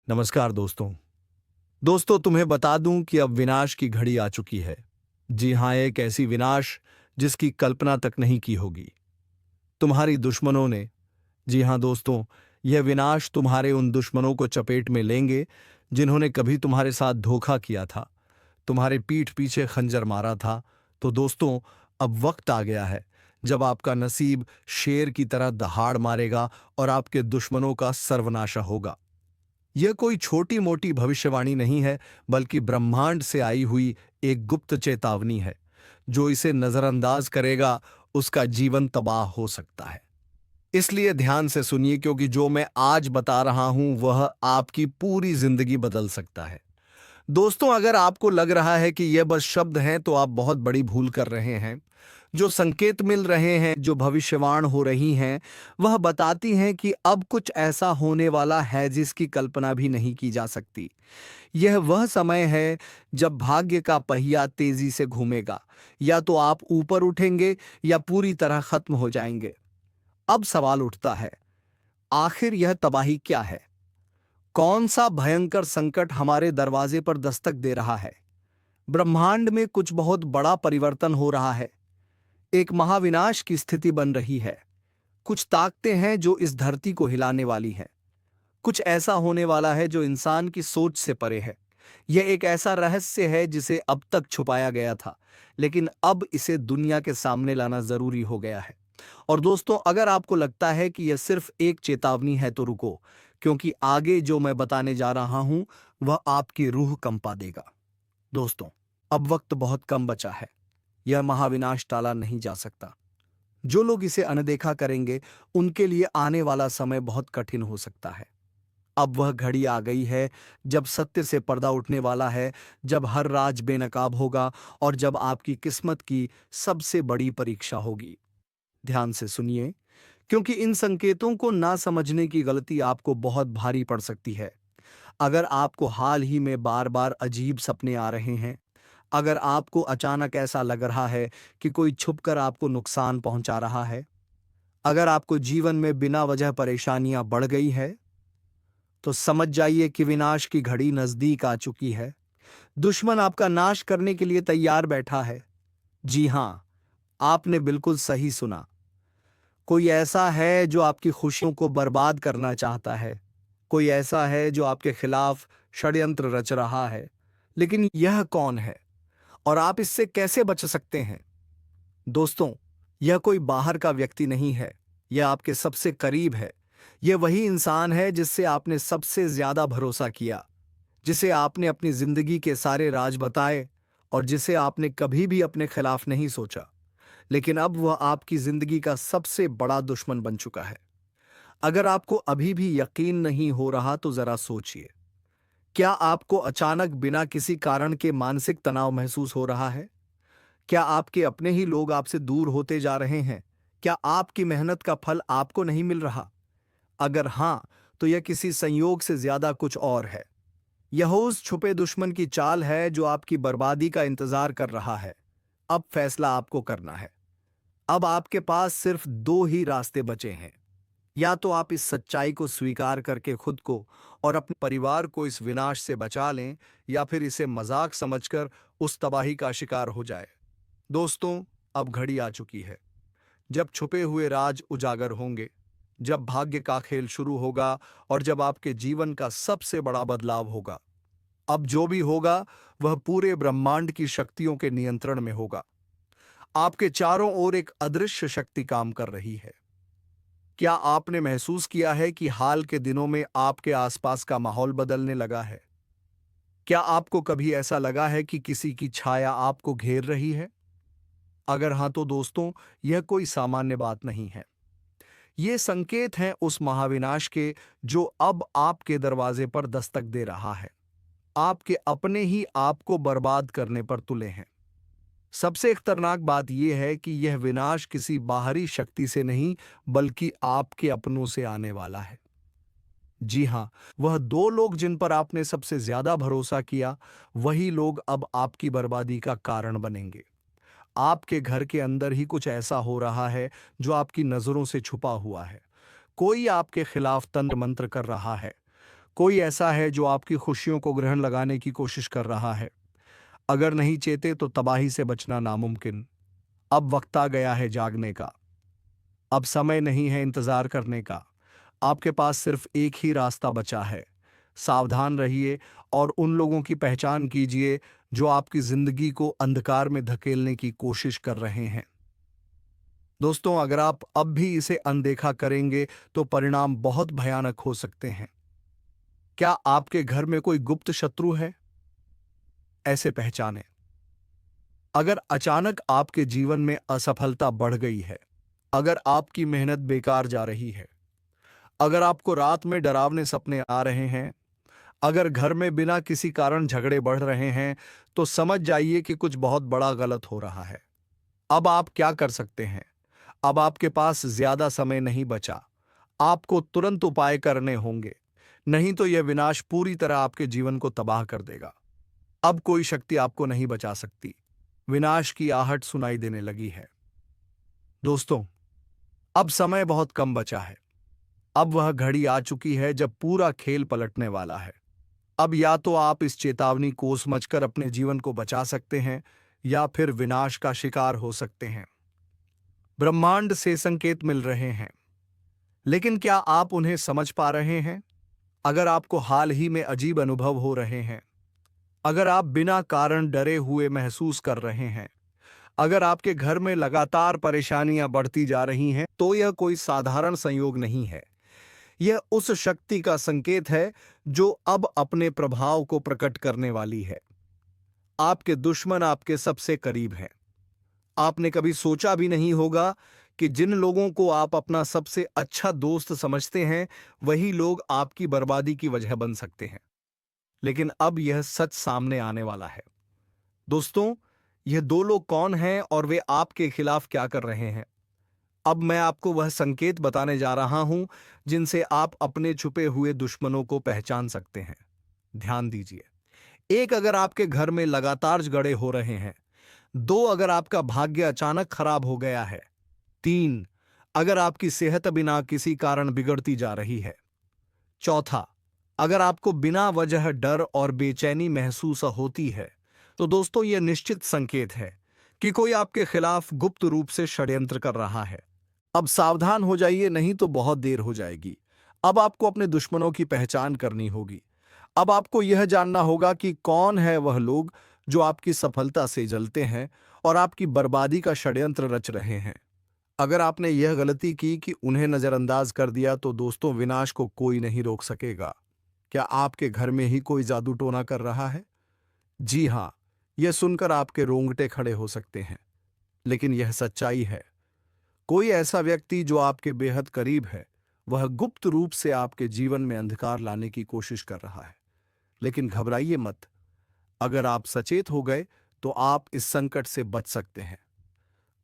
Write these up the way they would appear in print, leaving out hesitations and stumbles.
नमस्कार दोस्तों। दोस्तों, तुम्हें बता दूं कि अब विनाश की घड़ी आ चुकी है। जी हाँ, एक ऐसी विनाश जिसकी कल्पना तक नहीं की होगी। तुम्हारी दुश्मनों ने, जी हाँ दोस्तों, यह विनाश तुम्हारे उन दुश्मनों को चपेट में लेंगे जिन्होंने कभी तुम्हारे साथ धोखा किया था, तुम्हारे पीठ पीछे खंजर मारा था। तो दोस्तों, अब वक्त आ गया है जब आपका नसीब शेर की तरह दहाड़ मारेगा और आपके दुश्मनों का सर्वनाश होगा। यह कोई छोटी मोटी भविष्यवाणी नहीं है, बल्कि ब्रह्मांड से आई हुई एक गुप्त चेतावनी है। जो इसे नजरअंदाज करेगा उसका जीवन तबाह हो सकता है। इसलिए ध्यान से सुनिए, क्योंकि जो मैं आज बता रहा हूं वह आपकी पूरी जिंदगी बदल सकता है। दोस्तों, अगर आपको लग रहा है कि यह बस शब्द हैं तो आप बहुत बड़ी भूल कर रहे हैं। जो संकेत मिल रहे हैं, जो भविष्यवाण हो रही हैं, वह बताती हैं कि अब कुछ ऐसा होने वाला है जिसकी कल्पना भी नहीं की जा सकती। यह वह समय है जब भाग्य का पहिया तेजी से घूमेगा। या तो आप ऊपर उठेंगे या पूरी तरह खत्म हो जाएंगे। अब सवाल उठता है, आखिर यह तबाही क्या है? कौन सा भयंकर संकट हमारे दरवाजे पर दस्तक दे रहा है? ब्रह्मांड में कुछ बहुत बड़ा परिवर्तन हो रहा है। एक महाविनाश की स्थिति बन रही है। कुछ ताकतें हैं जो इस धरती को हिलाने वाली हैं। कुछ ऐसा होने वाला है जो इंसान की सोच से परे है। यह एक ऐसा रहस्य है जिसे अब तक छुपाया गया था, लेकिन अब इसे दुनिया के सामने लाना जरूरी हो गया है। और दोस्तों, अगर आपको लगता है कि यह सिर्फ एक चेतावनी है तो रुको, क्योंकि आगे जो मैं बताने जा रहा हूं वह आपकी रूह कंपा देगा। दोस्तों, अब वक्त बहुत कम बचा है। यह महाविनाश टाला नहीं जा सकता। जो लोग इसे अनदेखा करेंगे उनके लिए आने वाला समय बहुत कठिन हो सकता है। अब वह घड़ी आ गई है जब सत्य से पर्दा उठने वाला है, जब हर राज बेनकाब होगा और जब आपकी किस्मत की सबसे बड़ी परीक्षा होगी। ध्यान से सुनिए, क्योंकि इन संकेतों को ना समझने की गलती आपको बहुत भारी पड़ सकती है। अगर आपको हाल ही में बार बार अजीब सपने आ रहे हैं, अगर आपको अचानक ऐसा लग रहा है कि कोई छुपकर आपको नुकसान पहुंचा रहा है, अगर आपको जीवन में बिना वजह परेशानियां बढ़ गई है, तो समझ जाइए कि विनाश की घड़ी नजदीक आ चुकी है। दुश्मन आपका नाश करने के लिए तैयार बैठा है। जी हां, आपने बिल्कुल सही सुना। कोई ऐसा है जो आपकी खुशियों को बर्बाद करना चाहता है। कोई ऐसा है जो आपके खिलाफ षड्यंत्र रच रहा है। लेकिन यह कौन है और आप इससे कैसे बच सकते हैं? दोस्तों, यह कोई बाहर का व्यक्ति नहीं है। यह आपके सबसे करीब है। यह वही इंसान है जिससे आपने सबसे ज्यादा भरोसा किया, जिसे आपने अपनी जिंदगी के सारे राज बताए और जिसे आपने कभी भी अपने खिलाफ नहीं सोचा। लेकिन अब वह आपकी जिंदगी का सबसे बड़ा दुश्मन बन चुका है। अगर आपको अभी भी यकीन नहीं हो रहा तो जरा सोचिए। क्या आपको अचानक बिना किसी कारण के मानसिक तनाव महसूस हो रहा है? क्या आपके अपने ही लोग आपसे दूर होते जा रहे हैं? क्या आपकी मेहनत का फल आपको नहीं मिल रहा? अगर हां, तो यह किसी संयोग से ज्यादा कुछ और है। यह उस छुपे दुश्मन की चाल है जो आपकी बर्बादी का इंतजार कर रहा है। अब फैसला आपको करना है। अब आपके पास सिर्फ दो ही रास्ते बचे हैं। या तो आप इस सच्चाई को स्वीकार करके खुद को और अपने परिवार को इस विनाश से बचा लें, या फिर इसे मजाक समझकर उस तबाही का शिकार हो जाए। दोस्तों, अब घड़ी आ चुकी है जब छुपे हुए राज उजागर होंगे, जब भाग्य का खेल शुरू होगा और जब आपके जीवन का सबसे बड़ा बदलाव होगा। अब जो भी होगा वह पूरे ब्रह्मांड की शक्तियों के नियंत्रण में होगा। आपके चारों ओर एक अदृश्य शक्ति काम कर रही है। क्या आपने महसूस किया है कि हाल के दिनों में आपके आसपास का माहौल बदलने लगा है? क्या आपको कभी ऐसा लगा है कि किसी की छाया आपको घेर रही है? अगर हां, तो दोस्तों, यह कोई सामान्य बात नहीं है। ये संकेत हैं उस महाविनाश के जो अब आपके दरवाजे पर दस्तक दे रहा है। आपके अपने ही आपको बर्बाद करने पर तुले हैं। सबसे खतरनाक बात यह है कि यह विनाश किसी बाहरी शक्ति से नहीं, बल्कि आपके अपनों से आने वाला है। जी हां, वह दो लोग जिन पर आपने सबसे ज्यादा भरोसा किया, वही लोग अब आपकी बर्बादी का कारण बनेंगे। आपके घर के अंदर ही कुछ ऐसा हो रहा है जो आपकी नजरों से छुपा हुआ है। कोई आपके खिलाफ तंत्र मंत्र कर रहा है। कोई ऐसा है जो आपकी खुशियों को ग्रहण लगाने की कोशिश कर रहा है। अगर नहीं चेते तो तबाही से बचना नामुमकिन। अब वक्त आ गया है जागने का। अब समय नहीं है इंतजार करने का। आपके पास सिर्फ एक ही रास्ता बचा है। सावधान रहिए और उन लोगों की पहचान कीजिए जो आपकी जिंदगी को अंधकार में धकेलने की कोशिश कर रहे हैं। दोस्तों, अगर आप अब भी इसे अनदेखा करेंगे तो परिणाम बहुत भयानक हो सकते हैं। क्या आपके घर में कोई गुप्त शत्रु है? ऐसे पहचाने। अगर अचानक आपके जीवन में असफलता बढ़ गई है, अगर आपकी मेहनत बेकार जा रही है, अगर आपको रात में डरावने सपने आ रहे हैं, अगर घर में बिना किसी कारण झगड़े बढ़ रहे हैं, तो समझ जाइए कि कुछ बहुत बड़ा गलत हो रहा है। अब आप क्या कर सकते हैं? अब आपके पास ज्यादा समय नहीं बचा। आपको तुरंत उपाय करने होंगे, नहीं तो यह विनाश पूरी तरह आपके जीवन को तबाह कर देगा। अब कोई शक्ति आपको नहीं बचा सकती। विनाश की आहट सुनाई देने लगी है। दोस्तों, अब समय बहुत कम बचा है। अब वह घड़ी आ चुकी है जब पूरा खेल पलटने वाला है। अब या तो आप इस चेतावनी को समझकर अपने जीवन को बचा सकते हैं या फिर विनाश का शिकार हो सकते हैं। ब्रह्मांड से संकेत मिल रहे हैं, लेकिन क्या आप उन्हें समझ पा रहे हैं? अगर आपको हाल ही में अजीब अनुभव हो रहे हैं, अगर आप बिना कारण डरे हुए महसूस कर रहे हैं, अगर आपके घर में लगातार परेशानियां बढ़ती जा रही हैं, तो यह कोई साधारण संयोग नहीं है। यह उस शक्ति का संकेत है जो अब अपने प्रभाव को प्रकट करने वाली है। आपके दुश्मन आपके सबसे करीब हैं। आपने कभी सोचा भी नहीं होगा कि जिन लोगों को आप अपना सबसे अच्छा दोस्त समझते हैं, वही लोग आपकी बर्बादी की वजह बन सकते हैं। लेकिन अब यह सच सामने आने वाला है। दोस्तों, यह दो लोग कौन हैं और वे आपके खिलाफ क्या कर रहे हैं? अब मैं आपको वह संकेत बताने जा रहा हूं जिनसे आप अपने छुपे हुए दुश्मनों को पहचान सकते हैं। ध्यान दीजिए। एक, अगर आपके घर में लगातार झगड़े हो रहे हैं। दो, अगर आपका भाग्य अचानक खराब हो गया है। तीन, अगर आपकी सेहत बिना किसी कारण बिगड़ती जा रही है। चौथा, अगर आपको बिना वजह डर और बेचैनी महसूस होती है। तो दोस्तों, यह निश्चित संकेत है कि कोई आपके खिलाफ गुप्त रूप से षड्यंत्र कर रहा है। अब सावधान हो जाइए, नहीं तो बहुत देर हो जाएगी। अब आपको अपने दुश्मनों की पहचान करनी होगी। अब आपको यह जानना होगा कि कौन है वह लोग जो आपकी सफलता से जलते हैं और आपकी बर्बादी का षड्यंत्र रच रहे हैं। अगर आपने यह गलती की कि उन्हें नजरअंदाज कर दिया, तो दोस्तों, विनाश को कोई नहीं रोक सकेगा। क्या आपके घर में ही कोई जादू टोना कर रहा है? जी हां, यह सुनकर आपके रोंगटे खड़े हो सकते हैं, लेकिन यह सच्चाई है। कोई ऐसा व्यक्ति जो आपके बेहद करीब है, वह गुप्त रूप से आपके जीवन में अंधकार लाने की कोशिश कर रहा है। लेकिन घबराइए मत। अगर आप सचेत हो गए तो आप इस संकट से बच सकते हैं।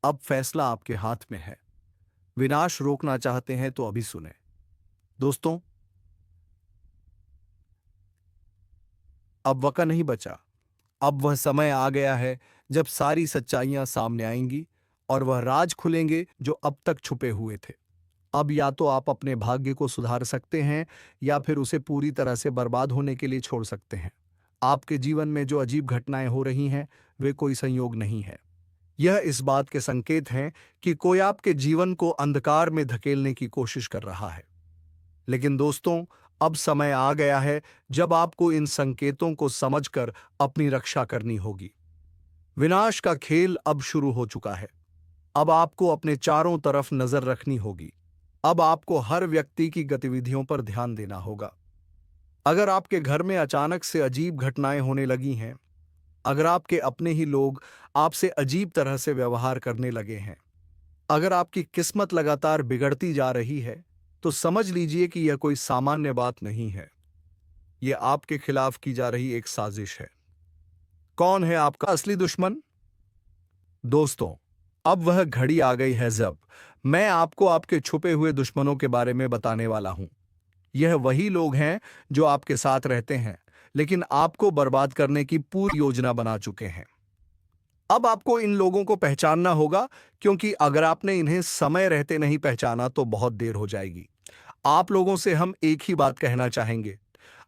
अब फैसला आपके हाथ में है। विनाश रोकना चाहते हैं तो अभी सुने। दोस्तों, अब वक्त नहीं बचा। अब वह समय आ गया है जब सारी सच्चाइयां सामने आएंगी और वह राज खुलेंगे जो अब तक छुपे हुए थे। अब या तो आप अपने भाग्य को सुधार सकते हैं या फिर उसे पूरी तरह से बर्बाद होने के लिए छोड़ सकते हैं। आपके जीवन में जो अजीब घटनाएं हो रही हैं, वे कोई संयोग नहीं है। यह इस बात के संकेत हैं कि कोई आपके जीवन को अंधकार में धकेलने की कोशिश कर रहा है। लेकिन दोस्तों, अब समय आ गया है जब आपको इन संकेतों को समझकर अपनी रक्षा करनी होगी। विनाश का खेल अब शुरू हो चुका है। अब आपको अपने चारों तरफ नजर रखनी होगी। अब आपको हर व्यक्ति की गतिविधियों पर ध्यान देना होगा। अगर आपके घर में अचानक से अजीब घटनाएं होने लगी हैं, अगर आपके अपने ही लोग आपसे अजीब तरह से व्यवहार करने लगे हैं, अगर आपकी किस्मत लगातार बिगड़ती जा रही है, तो समझ लीजिए कि यह कोई सामान्य बात नहीं है। यह आपके खिलाफ की जा रही एक साजिश है। कौन है आपका असली दुश्मन? दोस्तों, अब वह घड़ी आ गई है जब मैं आपको आपके छुपे हुए दुश्मनों के बारे में बताने वाला हूं। यह वही लोग हैं जो आपके साथ रहते हैं, लेकिन आपको बर्बाद करने की पूरी योजना बना चुके हैं। अब आपको इन लोगों को पहचानना होगा, क्योंकि अगर आपने इन्हें समय रहते नहीं पहचाना तो बहुत देर हो जाएगी। आप लोगों से हम एक ही बात कहना चाहेंगे।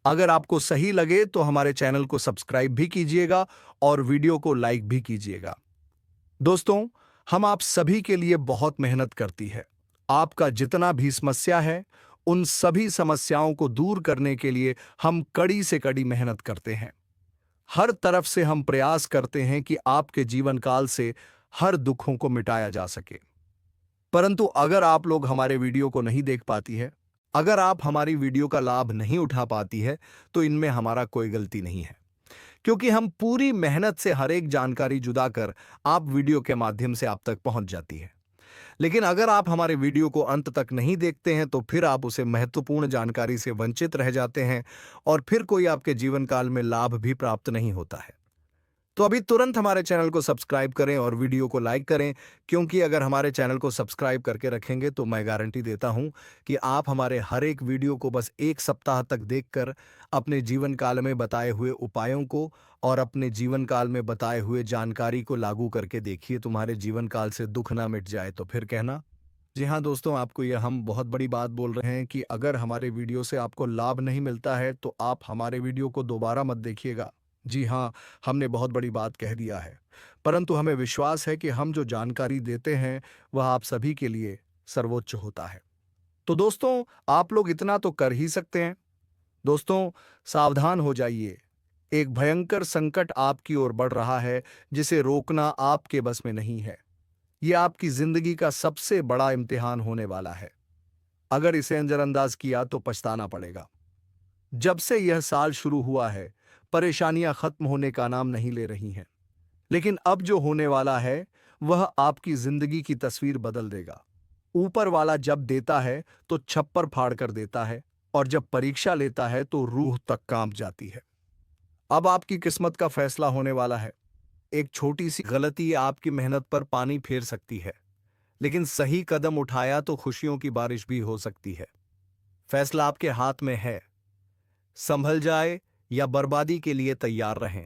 अगर आपको सही लगे तो हमारे चैनल को सब्सक्राइब भी कीजिएगा और वीडियो को लाइक भी कीजिएगा। दोस्तों, हम आप सभी के लिए बहुत मेहनत करती है। आपका जितना भी समस्या है, उन सभी समस्याओं को दूर करने के लिए हम कड़ी से कड़ी मेहनत करते हैं। हर तरफ से हम प्रयास करते हैं कि आपके जीवन काल से हर दुखों को मिटाया जा सके। परंतु अगर आप लोग हमारे वीडियो को नहीं देख पाती है, अगर आप हमारी वीडियो का लाभ नहीं उठा पाती है, तो इनमें हमारा कोई गलती नहीं है, क्योंकि हम पूरी मेहनत से हर एक जानकारी जुदा कर आप वीडियो के माध्यम से आप तक पहुंच जाती है। लेकिन अगर आप हमारे वीडियो को अंत तक नहीं देखते हैं तो फिर आप उसे महत्वपूर्ण जानकारी से वंचित रह जाते हैं और फिर कोई आपके जीवन काल में लाभ भी प्राप्त नहीं होता है। तो अभी तुरंत हमारे चैनल को सब्सक्राइब करें और वीडियो को लाइक करें, क्योंकि अगर हमारे चैनल को सब्सक्राइब करके रखेंगे तो मैं गारंटी देता हूं कि आप हमारे हर एक वीडियो को बस 1 सप्ताह तक देखकर अपने जीवन काल में बताए हुए उपायों को और अपने जीवन काल में बताए हुए जानकारी को लागू करके देखिए। तुम्हारे जीवन काल से दुख ना मिट जाए तो फिर कहना। जी हाँ दोस्तों, आपको यह हम बहुत बड़ी बात बोल रहे हैं कि अगर हमारे वीडियो से आपको लाभ नहीं मिलता है तो आप हमारे वीडियो को दोबारा मत देखिएगा। जी हाँ, हमने बहुत बड़ी बात कह दिया है, परंतु हमें विश्वास है कि हम जो जानकारी देते हैं वह आप सभी के लिए सर्वोच्च होता है। तो दोस्तों, आप लोग इतना तो कर ही सकते हैं। दोस्तों, सावधान हो जाइए। एक भयंकर संकट आपकी ओर बढ़ रहा है, जिसे रोकना आपके बस में नहीं है। यह आपकी जिंदगी का सबसे बड़ा इम्तिहान होने वाला है। अगर इसे नजरअंदाज किया तो पछताना पड़ेगा। जब से यह साल शुरू हुआ है, परेशानियां खत्म होने का नाम नहीं ले रही हैं। लेकिन अब जो होने वाला है वह आपकी जिंदगी की तस्वीर बदल देगा। ऊपर वाला जब देता है तो छप्पर फाड़ कर देता है, और जब परीक्षा लेता है तो रूह तक कांप जाती है। अब आपकी किस्मत का फैसला होने वाला है। एक छोटी सी गलती आपकी मेहनत पर पानी फेर सकती है, लेकिन सही कदम उठाया तो खुशियों की बारिश भी हो सकती है। फैसला आपके हाथ में है। संभल जाए या बर्बादी के लिए तैयार रहें।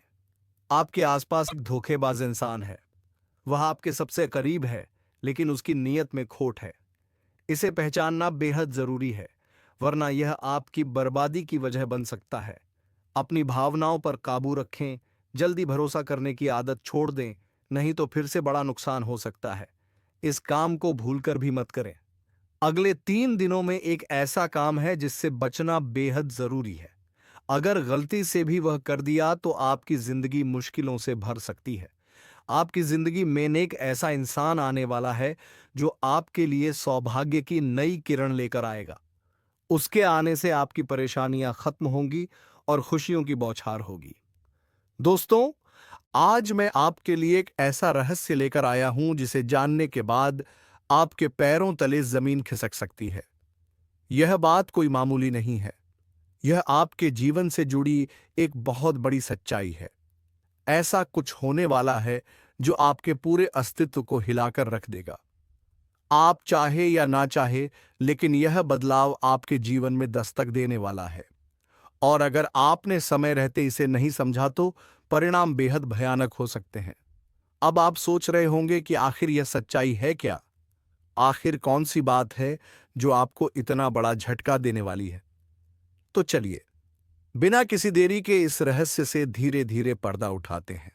आपके आसपास एक धोखेबाज इंसान है। वह आपके सबसे करीब है, लेकिन उसकी नीयत में खोट है। इसे पहचानना बेहद जरूरी है, वरना यह आपकी बर्बादी की वजह बन सकता है। अपनी भावनाओं पर काबू रखें। जल्दी भरोसा करने की आदत छोड़ दें, नहीं तो फिर से बड़ा नुकसान हो सकता है। इस काम को भूलकर भी मत करें। अगले 3 दिनों में एक ऐसा काम है जिससे बचना बेहद जरूरी है। अगर गलती से भी वह कर दिया तो आपकी जिंदगी मुश्किलों से भर सकती है। आपकी जिंदगी में एक ऐसा इंसान आने वाला है जो आपके लिए सौभाग्य की नई किरण लेकर आएगा। उसके आने से आपकी परेशानियां खत्म होंगी और खुशियों की बौछार होगी। दोस्तों, आज मैं आपके लिए एक ऐसा रहस्य लेकर आया हूं जिसे जानने के बाद आपके पैरों तले जमीन खिसक सकती है। यह बात कोई मामूली नहीं है। यह आपके जीवन से जुड़ी एक बहुत बड़ी सच्चाई है। ऐसा कुछ होने वाला है जो आपके पूरे अस्तित्व को हिलाकर रख देगा। आप चाहे या ना चाहे, लेकिन यह बदलाव आपके जीवन में दस्तक देने वाला है। और अगर आपने समय रहते इसे नहीं समझा तो परिणाम बेहद भयानक हो सकते हैं। अब आप सोच रहे होंगे कि आखिर यह सच्चाई है क्या? आखिर कौन सी बात है जो आपको इतना बड़ा झटका देने वाली है? तो चलिए, बिना किसी देरी के इस रहस्य से धीरे धीरे पर्दा उठाते हैं।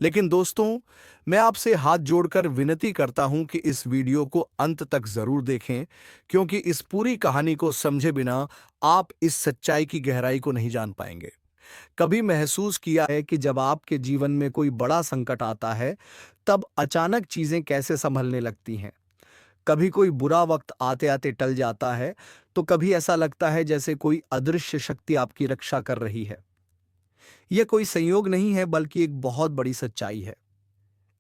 लेकिन दोस्तों, मैं आपसे हाथ जोड़कर विनती करता हूं कि इस वीडियो को अंत तक जरूर देखें, क्योंकि इस पूरी कहानी को समझे बिना आप इस सच्चाई की गहराई को नहीं जान पाएंगे। कभी महसूस किया है कि जब आपके जीवन में कोई बड़ा संकट आता है, तब अचानक चीजें कैसे संभलने लगती हैं? कभी कोई बुरा वक्त आते आते टल जाता है, तो कभी ऐसा लगता है जैसे कोई अदृश्य शक्ति आपकी रक्षा कर रही है। यह कोई संयोग नहीं है, बल्कि एक बहुत बड़ी सच्चाई है।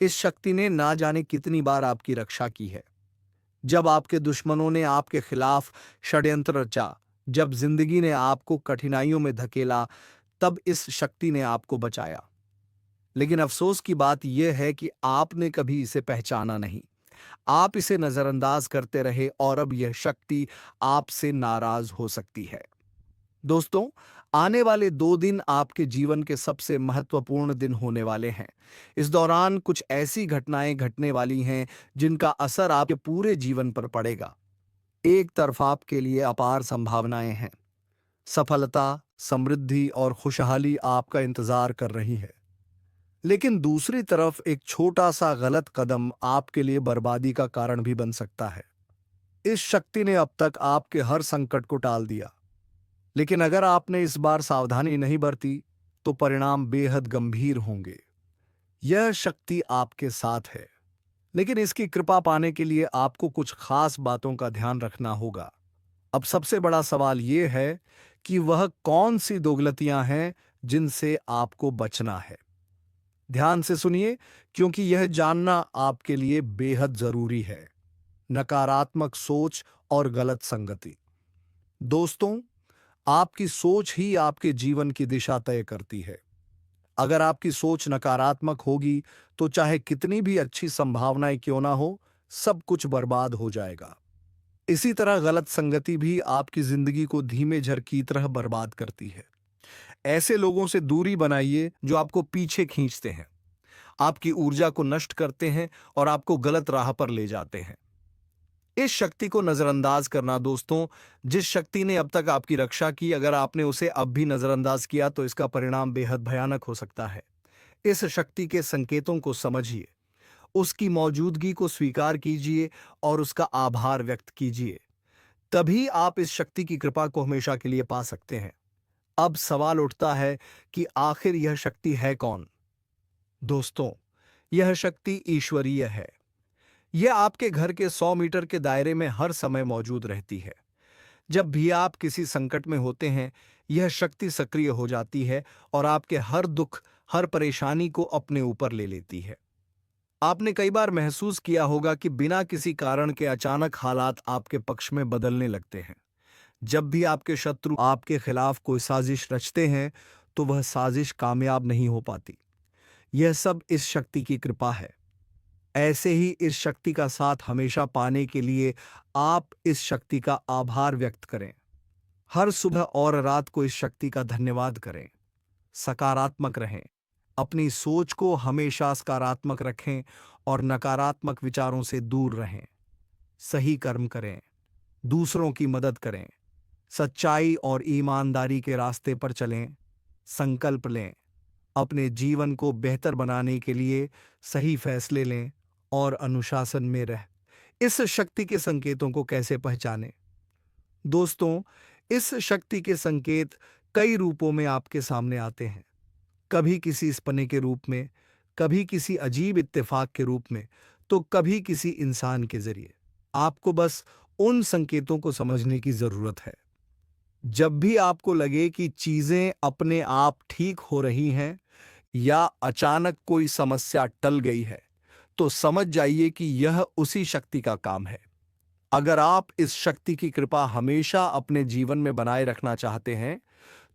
इस शक्ति ने ना जाने कितनी बार आपकी रक्षा की है। जब आपके दुश्मनों ने आपके खिलाफ षड्यंत्र रचा, जब जिंदगी ने आपको कठिनाइयों में धकेला, तब इस शक्ति ने आपको बचाया। लेकिन अफसोस की बात यह है कि आपने कभी इसे पहचाना नहीं। आप इसे नजरअंदाज करते रहे और अब यह शक्ति आपसे नाराज हो सकती है। दोस्तों, आने वाले 2 दिन आपके जीवन के सबसे महत्वपूर्ण दिन होने वाले हैं। इस दौरान कुछ ऐसी घटनाएं घटने वाली हैं जिनका असर आपके पूरे जीवन पर पड़ेगा। एक तरफ आपके लिए अपार संभावनाएं हैं। सफलता, समृद्धि और खुशहाली आपका इंतजार कर रही है। लेकिन दूसरी तरफ एक छोटा सा गलत कदम आपके लिए बर्बादी का कारण भी बन सकता है। इस शक्ति ने अब तक आपके हर संकट को टाल दिया, लेकिन अगर आपने इस बार सावधानी नहीं बरती तो परिणाम बेहद गंभीर होंगे। यह शक्ति आपके साथ है, लेकिन इसकी कृपा पाने के लिए आपको कुछ खास बातों का ध्यान रखना होगा। अब सबसे बड़ा सवाल यह है कि वह कौन सी दो गलतियां हैं जिनसे आपको बचना है। ध्यान से सुनिए, क्योंकि यह जानना आपके लिए बेहद जरूरी है। नकारात्मक सोच और गलत संगति। दोस्तों, आपकी सोच ही आपके जीवन की दिशा तय करती है। अगर आपकी सोच नकारात्मक होगी तो चाहे कितनी भी अच्छी संभावनाएं क्यों ना हो, सब कुछ बर्बाद हो जाएगा। इसी तरह गलत संगति भी आपकी जिंदगी को धीमे झर की तरह बर्बाद करती है। ऐसे लोगों से दूरी बनाइए जो आपको पीछे खींचते हैं, आपकी ऊर्जा को नष्ट करते हैं और आपको गलत राह पर ले जाते हैं। इस शक्ति को नजरअंदाज करना दोस्तों, जिस शक्ति ने अब तक आपकी रक्षा की, अगर आपने उसे अब भी नजरअंदाज किया तो इसका परिणाम बेहद भयानक हो सकता है। इस शक्ति के संकेतों को समझिए, उसकी मौजूदगी को स्वीकार कीजिए और उसका आभार व्यक्त कीजिए। तभी आप इस शक्ति की कृपा को हमेशा के लिए पा सकते हैं। अब सवाल उठता है कि आखिर यह शक्ति है कौन? दोस्तों, यह शक्ति ईश्वरीय है। यह आपके घर के 100 मीटर के दायरे में हर समय मौजूद रहती है। जब भी आप किसी संकट में होते हैं, यह शक्ति सक्रिय हो जाती है और आपके हर दुख, हर परेशानी को अपने ऊपर ले लेती है। आपने कई बार महसूस किया होगा कि बिना किसी कारण के अचानक हालात आपके पक्ष में बदलने लगते हैं। जब भी आपके शत्रु आपके खिलाफ कोई साजिश रचते हैं, तो वह साजिश कामयाब नहीं हो पाती। यह सब इस शक्ति की कृपा है। ऐसे ही इस शक्ति का साथ हमेशा पाने के लिए आप इस शक्ति का आभार व्यक्त करें। हर सुबह और रात को इस शक्ति का धन्यवाद करें। सकारात्मक रहें, अपनी सोच को हमेशा सकारात्मक रखें और नकारात्मक विचारों से दूर रहें। सही कर्म करें, दूसरों की मदद करें, सच्चाई और ईमानदारी के रास्ते पर चलें। संकल्प लें, अपने जीवन को बेहतर बनाने के लिए सही फैसले लें और अनुशासन में रह। इस शक्ति के संकेतों को कैसे पहचानें? दोस्तों, इस शक्ति के संकेत कई रूपों में आपके सामने आते हैं। कभी किसी सपने के रूप में, कभी किसी अजीब इत्तेफाक के रूप में, तो कभी किसी इंसान के जरिए। आपको बस उन संकेतों को समझने की जरूरत है। जब भी आपको लगे कि चीजें अपने आप ठीक हो रही हैं या अचानक कोई समस्या टल गई है, तो समझ जाइए कि यह उसी शक्ति का काम है। अगर आप इस शक्ति की कृपा हमेशा अपने जीवन में बनाए रखना चाहते हैं,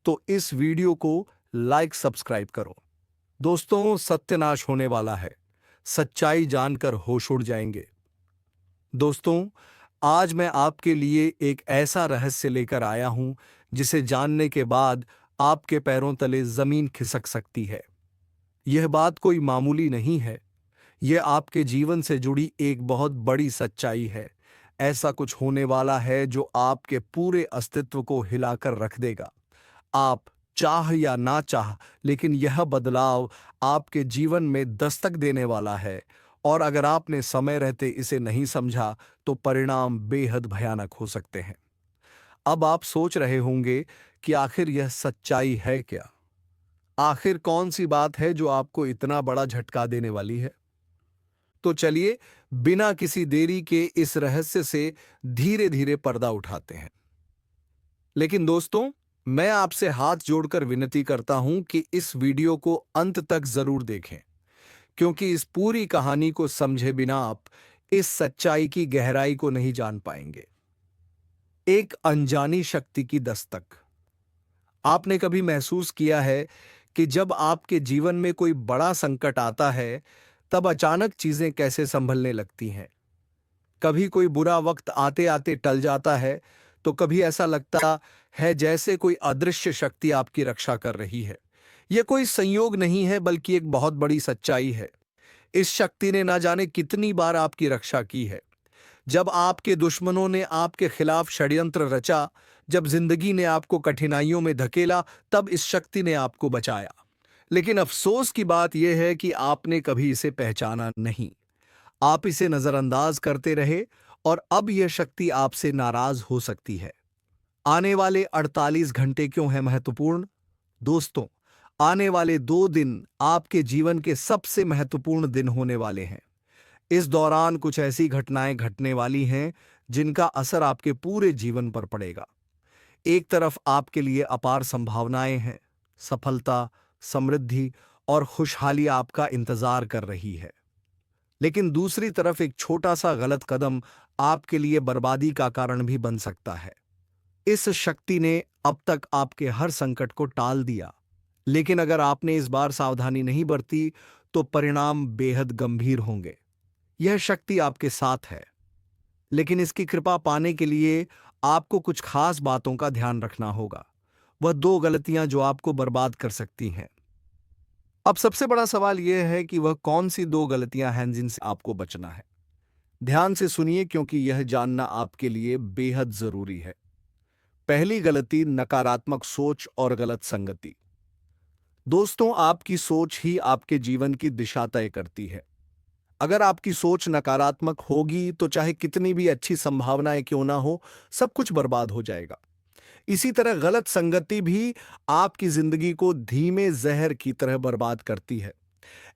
तो इस वीडियो को लाइक सब्सक्राइब करो। दोस्तों, सत्यानाश होने वाला है। सच्चाई जानकर होश उड़ जाएंगे। दोस्तों, आज मैं आपके लिए एक ऐसा रहस्य लेकर आया हूं जिसे जानने के बाद आपके पैरों तले जमीन खिसक सकती है। यह बात कोई मामूली नहीं है, यह आपके जीवन से जुड़ी एक बहुत बड़ी सच्चाई है। ऐसा कुछ होने वाला है जो आपके पूरे अस्तित्व को हिलाकर रख देगा। आप चाह या ना चाह, लेकिन यह बदलाव आपके जीवन में दस्तक देने वाला है, और अगर आपने समय रहते इसे नहीं समझा तो परिणाम बेहद भयानक हो सकते हैं। अब आप सोच रहे होंगे कि आखिर यह सच्चाई है क्या? आखिर कौन सी बात है जो आपको इतना बड़ा झटका देने वाली है? तो चलिए, बिना किसी देरी के इस रहस्य से धीरे धीरे पर्दा उठाते हैं। लेकिन दोस्तों, मैं आपसे हाथ जोड़कर विनती करता हूं कि इस वीडियो को अंत तक जरूर देखें, क्योंकि इस पूरी कहानी को समझे बिना आप इस सच्चाई की गहराई को नहीं जान पाएंगे। एक अनजानी शक्ति की दस्तक। आपने कभी महसूस किया है कि जब आपके जीवन में कोई बड़ा संकट आता है, तब अचानक चीजें कैसे संभलने लगती हैं? कभी कोई बुरा वक्त आते आते टल जाता है, तो कभी ऐसा लगता है जैसे कोई अदृश्य शक्ति आपकी रक्षा कर रही है। यह कोई संयोग नहीं है, बल्कि एक बहुत बड़ी सच्चाई है। इस शक्ति ने ना जाने कितनी बार आपकी रक्षा की है। जब आपके दुश्मनों ने आपके खिलाफ षड्यंत्र रचा, जब जिंदगी ने आपको कठिनाइयों में धकेला, तब इस शक्ति ने आपको बचाया। लेकिन अफसोस की बात यह है कि आपने कभी इसे पहचाना नहीं। आप इसे नजरअंदाज करते रहे और अब यह शक्ति आपसे नाराज हो सकती है। आने वाले 48 घंटे क्यों है महत्वपूर्ण? दोस्तों, आने वाले 2 दिन आपके जीवन के सबसे महत्वपूर्ण दिन होने वाले हैं। इस दौरान कुछ ऐसी घटनाएं घटने वाली हैं जिनका असर आपके पूरे जीवन पर पड़ेगा। एक तरफ आपके लिए अपार संभावनाएं हैं, सफलता, समृद्धि और खुशहाली आपका इंतजार कर रही है। लेकिन दूसरी तरफ एक छोटा सा गलत कदम आपके लिए बर्बादी का कारण भी बन सकता है। इस शक्ति ने अब तक आपके हर संकट को टाल दिया, लेकिन अगर आपने इस बार सावधानी नहीं बरती तो परिणाम बेहद गंभीर होंगे। यह शक्ति आपके साथ है, लेकिन इसकी कृपा पाने के लिए आपको कुछ खास बातों का ध्यान रखना होगा। वह 2 गलतियां जो आपको बर्बाद कर सकती हैं। अब सबसे बड़ा सवाल यह है कि वह कौन सी 2 गलतियां हैं जिनसे आपको बचना है। ध्यान से सुनिए, क्योंकि यह जानना आपके लिए बेहद जरूरी है। पहली गलती, नकारात्मक सोच और गलत संगति। दोस्तों, आपकी सोच ही आपके जीवन की दिशा तय करती है। अगर आपकी सोच नकारात्मक होगी तो चाहे कितनी भी अच्छी संभावनाएं क्यों ना हो, सब कुछ बर्बाद हो जाएगा। इसी तरह गलत संगति भी आपकी जिंदगी को धीमे जहर की तरह बर्बाद करती है।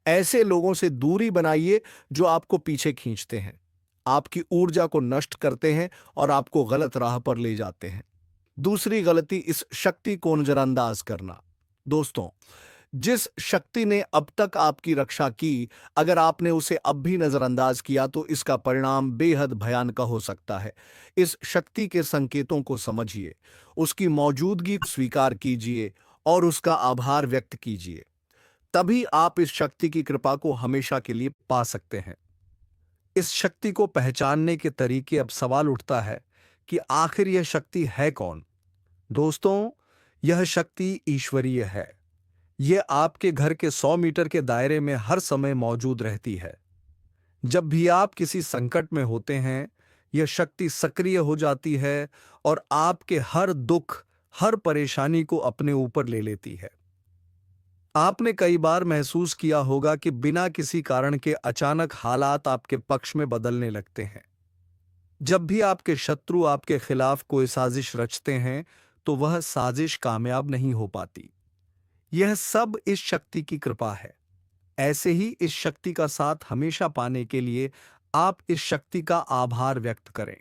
ऐसे लोगों से दूरी बनाइए जो आपको पीछे खींचते हैं, आपकी ऊर्जा को नष्ट करते हैं और आपको गलत राह पर ले जाते हैं। दूसरी गलती, इस शक्ति को नजरअंदाज करना। दोस्तों, जिस शक्ति ने अब तक आपकी रक्षा की, अगर आपने उसे अब भी नजरअंदाज किया तो इसका परिणाम बेहद भयानक हो सकता है। इस शक्ति के संकेतों को समझिए, उसकी मौजूदगी को स्वीकार कीजिए और उसका आभार व्यक्त कीजिए। तभी आप इस शक्ति की कृपा को हमेशा के लिए पा सकते हैं। इस शक्ति को पहचानने के तरीके, अब सवाल उठता है कि आखिर यह शक्ति है कौन? दोस्तों, यह शक्ति ईश्वरीय है। यह आपके घर के 100 मीटर के दायरे में हर समय मौजूद रहती है। जब भी आप किसी संकट में होते हैं, यह शक्ति सक्रिय हो जाती है और आपके हर दुख, हर परेशानी को अपने ऊपर ले लेती है। आपने कई बार महसूस किया होगा कि बिना किसी कारण के अचानक हालात आपके पक्ष में बदलने लगते हैं। जब भी आपके शत्रु आपके खिलाफ कोई साजिश रचते हैं, तो वह साजिश कामयाब नहीं हो पाती। यह सब इस शक्ति की कृपा है। ऐसे ही इस शक्ति का साथ हमेशा पाने के लिए आप इस शक्ति का आभार व्यक्त करें।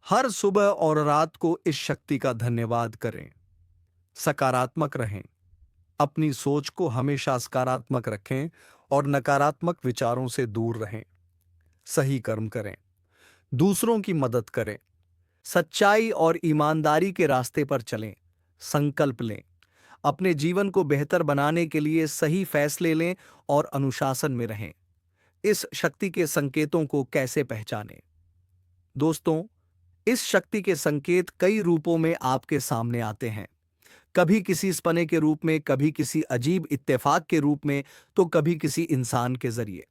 हर सुबह और रात को इस शक्ति का धन्यवाद करें। सकारात्मक रहें, अपनी सोच को हमेशा सकारात्मक रखें और नकारात्मक विचारों से दूर रहें। सही कर्म करें, दूसरों की मदद करें, सच्चाई और ईमानदारी के रास्ते पर चलें। संकल्प लें, अपने जीवन को बेहतर बनाने के लिए सही फैसले लें और अनुशासन में रहें। इस शक्ति के संकेतों को कैसे पहचानें? दोस्तों, इस शक्ति के संकेत कई रूपों में आपके सामने आते हैं। कभी किसी सपने के रूप में, कभी किसी अजीब इत्तेफाक के रूप में, तो कभी किसी इंसान के जरिए।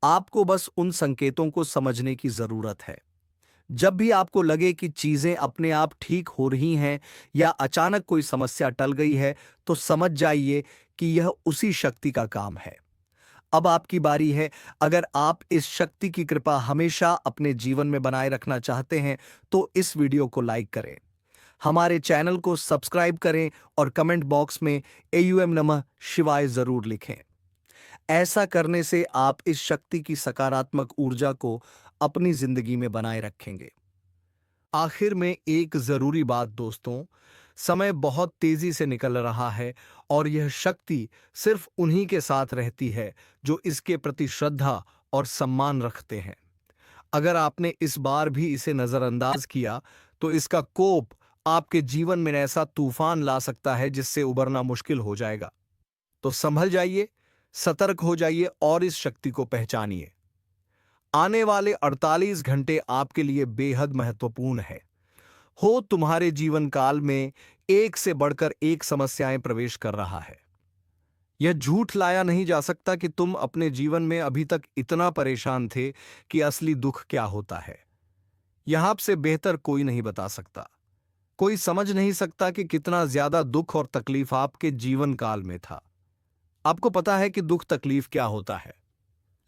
आपको बस उन संकेतों को समझने की जरूरत है। जब भी आपको लगे कि चीजें अपने आप ठीक हो रही हैं या अचानक कोई समस्या टल गई है, तो समझ जाइए कि यह उसी शक्ति का काम है। अब आपकी बारी है। अगर आप इस शक्ति की कृपा हमेशा अपने जीवन में बनाए रखना चाहते हैं, तो इस वीडियो को लाइक करें, हमारे चैनल को सब्सक्राइब करें और कमेंट बॉक्स में एयूएम नमः शिवाय जरूर लिखें। ऐसा करने से आप इस शक्ति की सकारात्मक ऊर्जा को अपनी जिंदगी में बनाए रखेंगे। आखिर में एक जरूरी बात दोस्तों, समय बहुत तेजी से निकल रहा है और यह शक्ति सिर्फ उन्हीं के साथ रहती है जो इसके प्रति श्रद्धा और सम्मान रखते हैं। अगर आपने इस बार भी इसे नजरअंदाज किया, तो इसका कोप आपके जीवन में ऐसा तूफान ला सकता है जिससे उबरना मुश्किल हो जाएगा। तो संभल जाइए, सतर्क हो जाइए और इस शक्ति को पहचानिए। आने वाले 48 घंटे आपके लिए बेहद महत्वपूर्ण है। हो तुम्हारे जीवन काल में एक से बढ़कर एक समस्याएं प्रवेश कर रहा है। यह झूठ लाया नहीं जा सकता कि तुम अपने जीवन में अभी तक इतना परेशान थे कि असली दुख क्या होता है। यह आपसे बेहतर कोई नहीं बता सकता। कोई समझ नहीं सकता कि कितना ज्यादा दुख और तकलीफ आपके जीवन काल में था। आपको पता है कि दुख तकलीफ क्या होता है,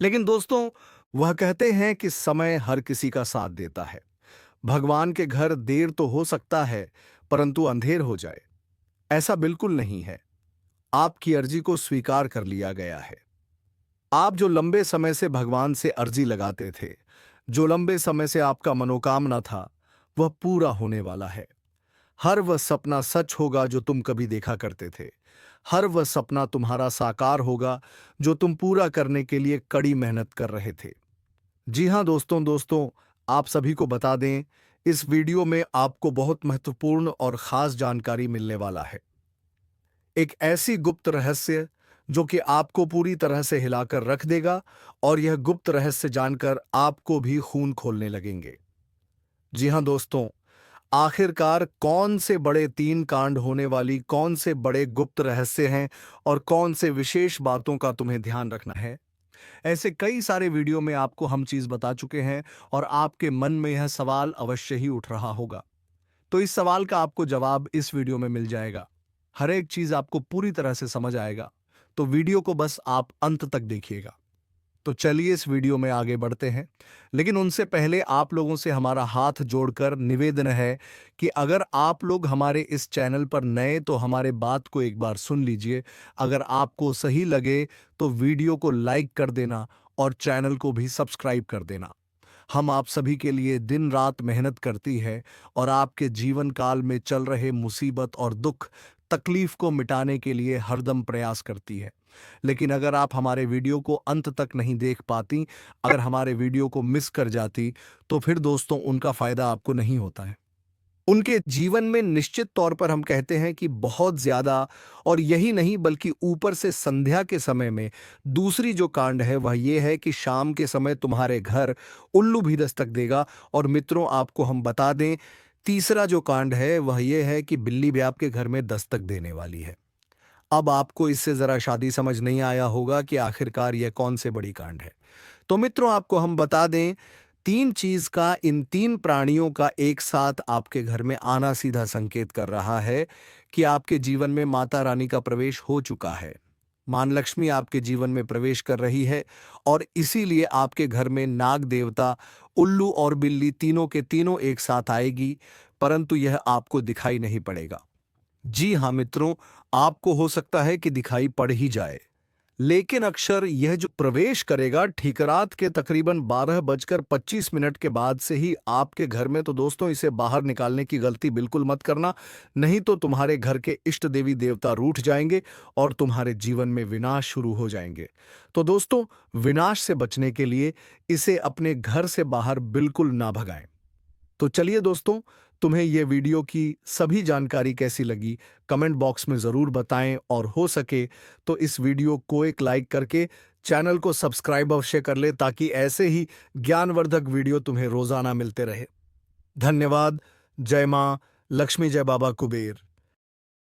लेकिन दोस्तों, वह कहते हैं कि समय हर किसी का साथ देता है। भगवान के घर देर तो हो सकता है, परंतु अंधेर हो जाए ऐसा बिल्कुल नहीं है। आपकी अर्जी को स्वीकार कर लिया गया है। आप जो लंबे समय से भगवान से अर्जी लगाते थे, जो लंबे समय से आपका मनोकामना था, वह पूरा होने वाला है। हर वह सपना सच होगा जो तुम कभी देखा करते थे। हर वह सपना तुम्हारा साकार होगा जो तुम पूरा करने के लिए कड़ी मेहनत कर रहे थे। जी हां दोस्तों, आप सभी को बता दें, इस वीडियो में आपको बहुत महत्वपूर्ण और खास जानकारी मिलने वाला है। एक ऐसी गुप्त रहस्य जो कि आपको पूरी तरह से हिलाकर रख देगा, और यह गुप्त रहस्य जानकर आपको भी खून खोलने लगेंगे। जी हां दोस्तों, आखिरकार कौन से बड़े 3 कांड होने वाली कौन से बड़े गुप्त रहस्य हैं और कौन से विशेष बातों का तुम्हें ध्यान रखना है? ऐसे कई सारे वीडियो में आपको हम चीज बता चुके हैं, और आपके मन में यह सवाल अवश्य ही उठ रहा होगा। तो इस सवाल का आपको जवाब इस वीडियो में मिल जाएगा। हर एक चीज आपको पूरी तरह से समझ आएगा। तो वीडियो को बस आप अंत तक देखिएगा। तो चलिए इस वीडियो में आगे बढ़ते हैं, लेकिन उनसे पहले आप लोगों से हमारा हाथ जोड़कर निवेदन है कि अगर आप लोग हमारे इस चैनल पर नए तो हमारे बात को एक बार सुन लीजिए। अगर आपको सही लगे तो वीडियो को लाइक कर देना और चैनल को भी सब्सक्राइब कर देना। हम आप सभी के लिए दिन रात मेहनत करती है और आपके जीवन काल में चल रहे मुसीबत और दुख तकलीफ को मिटाने के लिए हरदम प्रयास करती है। लेकिन अगर आप हमारे वीडियो को अंत तक नहीं देख पाती, अगर हमारे वीडियो को मिस कर जाती, तो फिर दोस्तों उनका फायदा आपको नहीं होता है। उनके जीवन में निश्चित तौर पर हम कहते हैं कि बहुत ज्यादा, और यही नहीं बल्कि ऊपर से संध्या के समय में दूसरी जो कांड है वह यह है कि शाम के समय तुम्हारे घर उल्लू भी दस्तक देगा। और मित्रों, आपको हम बता दें, तीसरा जो कांड है वह यह है कि बिल्ली भी आपके घर में दस्तक देने वाली है। अब आपको इससे जरा शादी समझ नहीं आया होगा कि आखिरकार यह कौन से बड़ी कांड है। तो मित्रों, आपको हम बता दें, 3 चीज का, इन 3 प्राणियों का एक साथ आपके घर में आना सीधा संकेत कर रहा है कि आपके जीवन में माता रानी का प्रवेश हो चुका है। मां लक्ष्मी आपके जीवन में प्रवेश कर रही है, और इसीलिए आपके घर में नाग देवता, उल्लू और बिल्ली तीनों के तीनों एक साथ आएगी, परंतु यह आपको दिखाई नहीं पड़ेगा। जी हां मित्रों, आपको हो सकता है कि दिखाई पड़ ही जाए, लेकिन अक्षर यह जो प्रवेश करेगा ठीक रात के तकरीबन 12:25 के बाद से ही आपके घर में। तो दोस्तों, इसे बाहर निकालने की गलती बिल्कुल मत करना, नहीं तो तुम्हारे घर के इष्ट देवी देवता रूठ जाएंगे और तुम्हारे जीवन में विनाश शुरू हो जाएंगे। तो दोस्तों, विनाश से बचने के लिए इसे अपने घर से बाहर बिल्कुल ना भगाएं। तो चलिए दोस्तों, तुम्हें यह वीडियो की सभी जानकारी कैसी लगी कमेंट बॉक्स में ज़रूर बताएं, और हो सके तो इस वीडियो को एक लाइक करके चैनल को सब्सक्राइब अवश्य कर ले, ताकि ऐसे ही ज्ञानवर्धक वीडियो तुम्हें रोज़ाना मिलते रहे। धन्यवाद। जय मां लक्ष्मी, जय बाबा कुबेर।